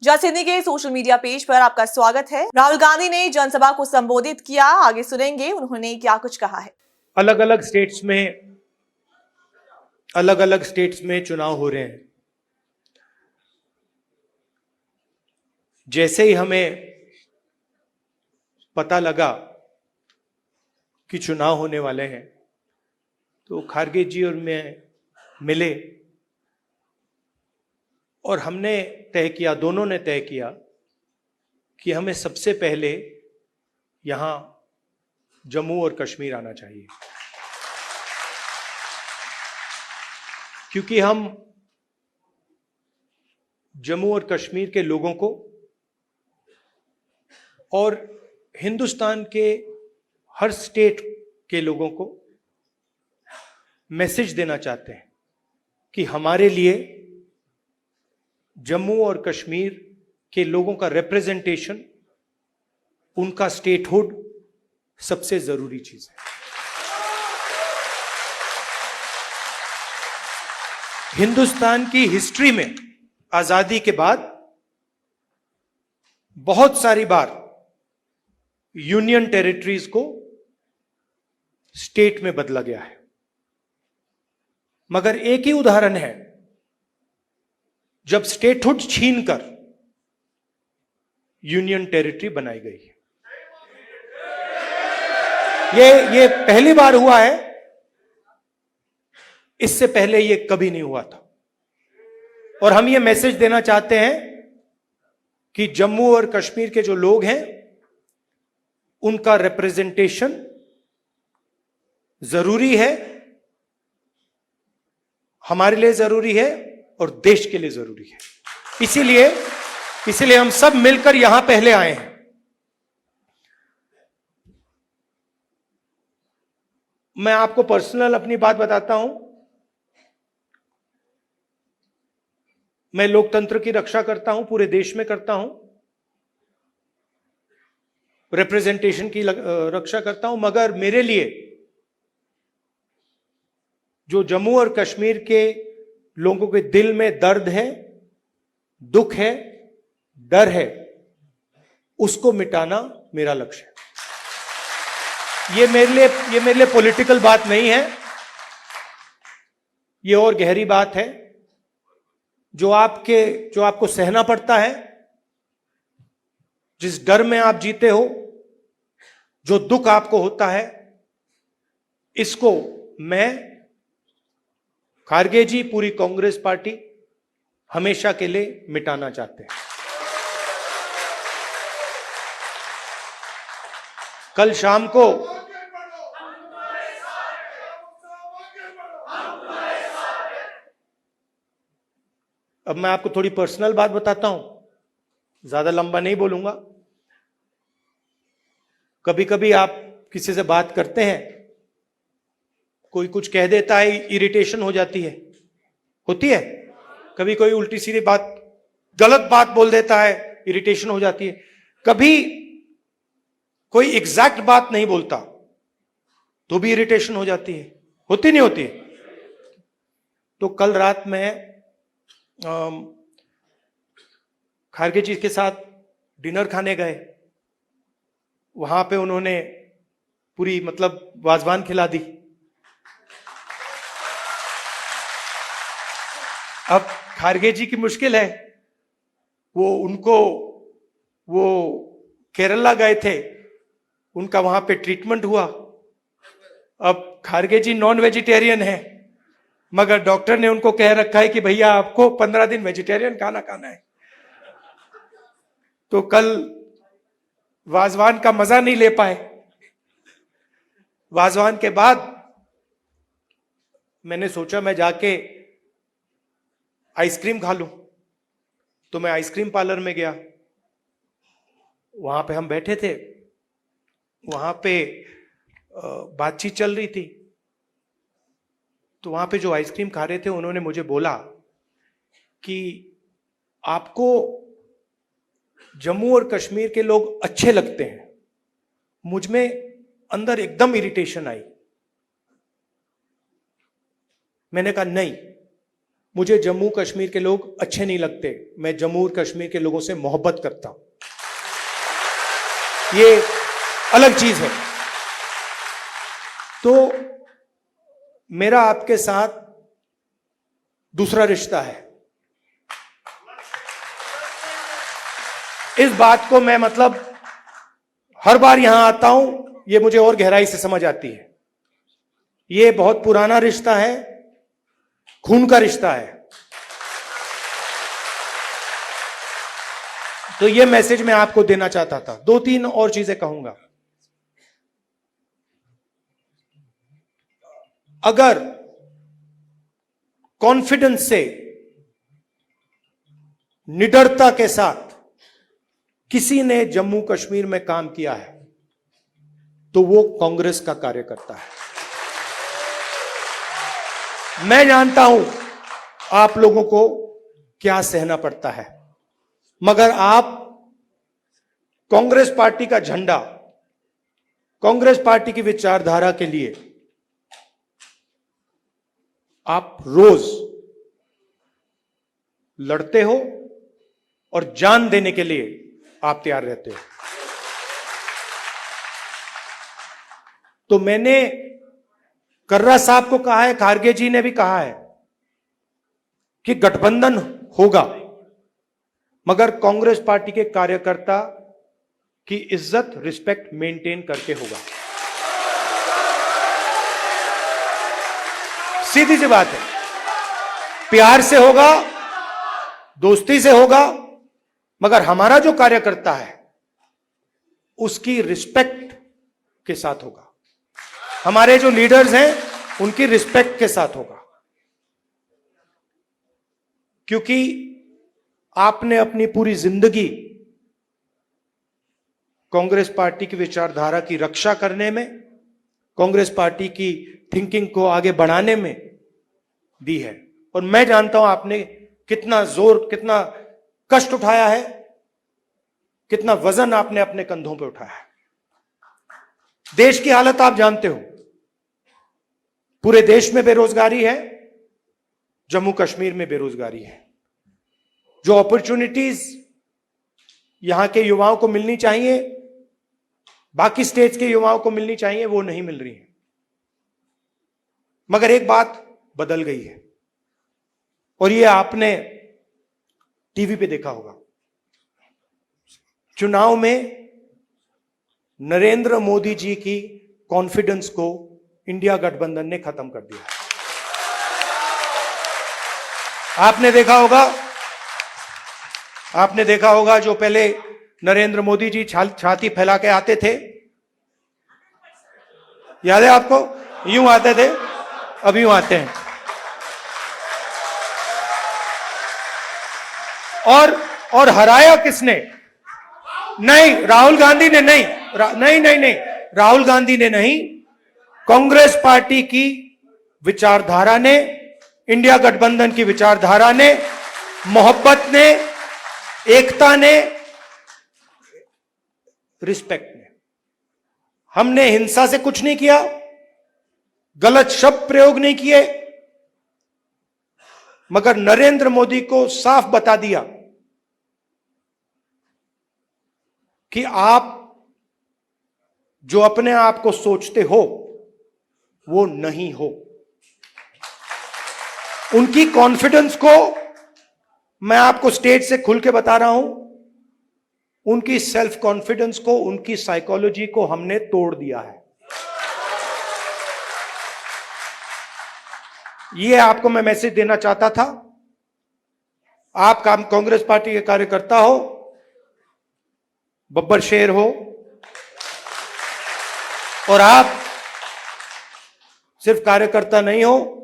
जसिनी के social media page पर आपका स्वागत है। राहुल गांधी ने जनसभा को संबोधित किया, आगे सुनेंगे उन्होंने क्या कुछ कहा है। अलग अलग स्टेट्स में चुनाव हो रहे हैं। जैसे ही हमें पता लगा कि चुनाव होने वाले हैं तो खारगे जी और मैं मिले और हमने तय किया, दोनों ने तय किया कि हमें सबसे पहले यहां जम्मू और कश्मीर आना चाहिए, क्योंकि हम जम्मू और कश्मीर के लोगों को और हिंदुस्तान के हर स्टेट के लोगों को मैसेज देना चाहते हैं कि हमारे लिए जम्मू और कश्मीर के लोगों का रिप्रेजेंटेशन, उनका स्टेटहुड सबसे जरूरी चीज है। हिंदुस्तान की हिस्ट्री में आजादी के बाद बहुत सारी बार यूनियन टेरिटरीज को स्टेट में बदला गया है, मगर एक ही उदाहरण है जब स्टेटहुड छीनकर यूनियन टेरिटरी बनाई गई है। ये पहली बार हुआ है, इससे पहले ये कभी नहीं हुआ था। और हम ये मैसेज देना चाहते हैं कि जम्मू और कश्मीर के जो लोग हैं उनका रिप्रेजेंटेशन जरूरी है, हमारे लिए जरूरी है और देश के लिए जरूरी है। इसीलिए हम सब मिलकर यहां पहले आए हैं। मैं आपको पर्सनल अपनी बात बताता हूं। मैं लोकतंत्र की रक्षा करता हूं, पूरे देश में करता हूं, रिप्रेजेंटेशन की रक्षा करता हूं, मगर मेरे लिए जो जम्मू और कश्मीर के लोगों के दिल में दर्द है, दुख है, डर है, उसको मिटाना मेरा लक्ष्य है। ये मेरे लिए पॉलिटिकल बात नहीं है, ये और गहरी बात है जो आपको सहना पड़ता है, जिस डर में आप जीते हो, जो दुख आपको होता है, इसको मैं, खारगे जी, पूरी कांग्रेस पार्टी हमेशा के लिए मिटाना चाहते हैं। कल शाम को अब मैं आपको थोड़ी पर्सनल बात बताता हूं, ज्यादा लंबा नहीं बोलूंगा। कभी कभी आप किसी से बात करते हैं, कोई कुछ कह देता है, इरिटेशन हो जाती है, होती है। कभी कोई उल्टी सीधी बात, गलत बात बोल देता है, इरिटेशन हो जाती है। कभी कोई एग्जैक्ट बात नहीं बोलता तो भी इरिटेशन हो जाती है, होती नहीं होती। तो कल रात में खारगे जी के साथ डिनर खाने गए, वहां पे उन्होंने पूरी वाजवान खिला दी। अब खारगे जी की मुश्किल है, वो केरला गए थे, उनका वहां पे ट्रीटमेंट हुआ। अब खारगे जी नॉन वेजिटेरियन है, मगर डॉक्टर ने उनको कह रखा है कि भैया आपको 15 दिन वेजिटेरियन खाना खाना है। तो कल वाजवान का मजा नहीं ले पाए। वाजवान के बाद मैंने सोचा मैं जाके आइसक्रीम खा लूं, तो मैं आइसक्रीम पार्लर में गया। वहां पे हम बैठे थे, वहां पे बातचीत चल रही थी। तो वहां पे जो आइसक्रीम खा रहे थे, उन्होंने मुझे बोला कि आपको जम्मू और कश्मीर के लोग अच्छे लगते हैं। मुझ में अंदर एकदम इरिटेशन आई। मैंने कहा नहीं, मुझे जम्मू कश्मीर के लोग अच्छे नहीं लगते, मैं जम्मू कश्मीर के लोगों से मोहब्बत करता हूं, ये अलग चीज है। तो मेरा आपके साथ दूसरा रिश्ता है। इस बात को मैं मतलब हर बार यहां आता हूं, ये मुझे और गहराई से समझ आती है। ये बहुत पुराना रिश्ता है, खून का रिश्ता है। तो ये मैसेज मैं आपको देना चाहता था। 2-3 और चीजें कहूंगा। अगर कॉन्फिडेंस से, निडरता के साथ किसी ने जम्मू कश्मीर में काम किया है तो वो कांग्रेस का कार्यकर्ता है। मैं जानता हूं आप लोगों को क्या सहना पड़ता है, मगर आप कांग्रेस पार्टी का झंडा, कांग्रेस पार्टी की विचारधारा के लिए आप रोज लड़ते हो और जान देने के लिए आप तैयार रहते हो। तो मैंने कर्रा साहब को कहा है, खारगे जी ने भी कहा है कि गठबंधन होगा, मगर कांग्रेस पार्टी के कार्यकर्ता की इज्जत, रिस्पेक्ट मेंटेन करके होगा। सीधी सी बात है, प्यार से होगा, दोस्ती से होगा, मगर हमारा जो कार्यकर्ता है उसकी रिस्पेक्ट के साथ होगा। हमारे जो लीडर्स हैं उनकी रिस्पेक्ट के साथ होगा, क्योंकि आपने अपनी पूरी जिंदगी कांग्रेस पार्टी की विचारधारा की रक्षा करने में, कांग्रेस पार्टी की थिंकिंग को आगे बढ़ाने में दी है। और मैं जानता हूं आपने कितना जोर, कितना कष्ट उठाया है, कितना वजन आपने अपने कंधों पे उठाया है। देश की हालत आप जानते हो, पूरे देश में बेरोजगारी है, जम्मू कश्मीर में बेरोजगारी है। जो अपॉर्चुनिटीज यहां के युवाओं को मिलनी चाहिए, बाकी स्टेट्स के युवाओं को मिलनी चाहिए, वो नहीं मिल रही है। मगर एक बात बदल गई है, और ये आपने टीवी पे देखा होगा। चुनाव में नरेंद्र मोदी जी की कॉन्फिडेंस को इंडिया गठबंधन ने खत्म कर दिया। आपने देखा होगा जो पहले नरेंद्र मोदी जी छाती फैला के आते थे, याद है आपको? यूं आते थे, अब यूं आते हैं। और हराया किसने? नहीं, राहुल गांधी ने नहीं, नहीं, राहुल गांधी ने नहीं, कांग्रेस पार्टी की विचारधारा ने, इंडिया गठबंधन की विचारधारा ने, मोहब्बत ने, एकता ने, रिस्पेक्ट ने। हमने हिंसा से कुछ नहीं किया, गलत शब्द प्रयोग नहीं किए, मगर नरेंद्र मोदी को साफ बता दिया कि आप जो अपने आप को सोचते हो वो नहीं हो। उनकी कॉन्फिडेंस को मैं आपको स्टेज से खुल के बता रहा हूं, उनकी सेल्फ कॉन्फिडेंस को, उनकी साइकोलॉजी को हमने तोड़ दिया है। ये आपको मैं मैसेज देना चाहता था। आप कांग्रेस पार्टी के कार्यकर्ता हो, बब्बर शेर हो, और आप सिर्फ कार्यकर्ता नहीं हो,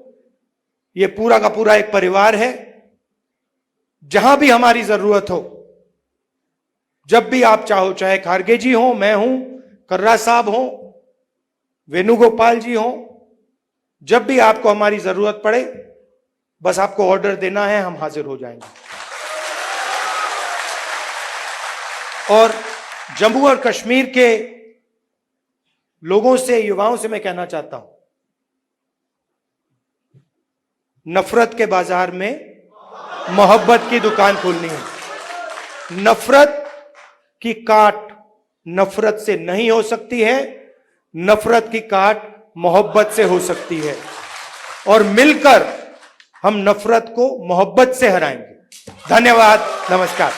ये पूरा का पूरा एक परिवार है। जहां भी हमारी जरूरत हो, जब भी आप चाहो, चाहे खारगे जी हो, मैं हूं, कर्रा साहब हो, वेणुगोपाल जी हो, जब भी आपको हमारी जरूरत पड़े, बस आपको ऑर्डर देना है, हम हाजिर हो जाएंगे। और जम्मू और कश्मीर के लोगों से, युवाओं से मैं कहना चाहता हूं, नफरत के बाजार में मोहब्बत की दुकान खोलनी है। नफरत की काट नफरत से नहीं हो सकती है, नफरत की काट मोहब्बत से हो सकती है, और मिलकर हम नफरत को मोहब्बत से हराएंगे। धन्यवाद, नमस्कार।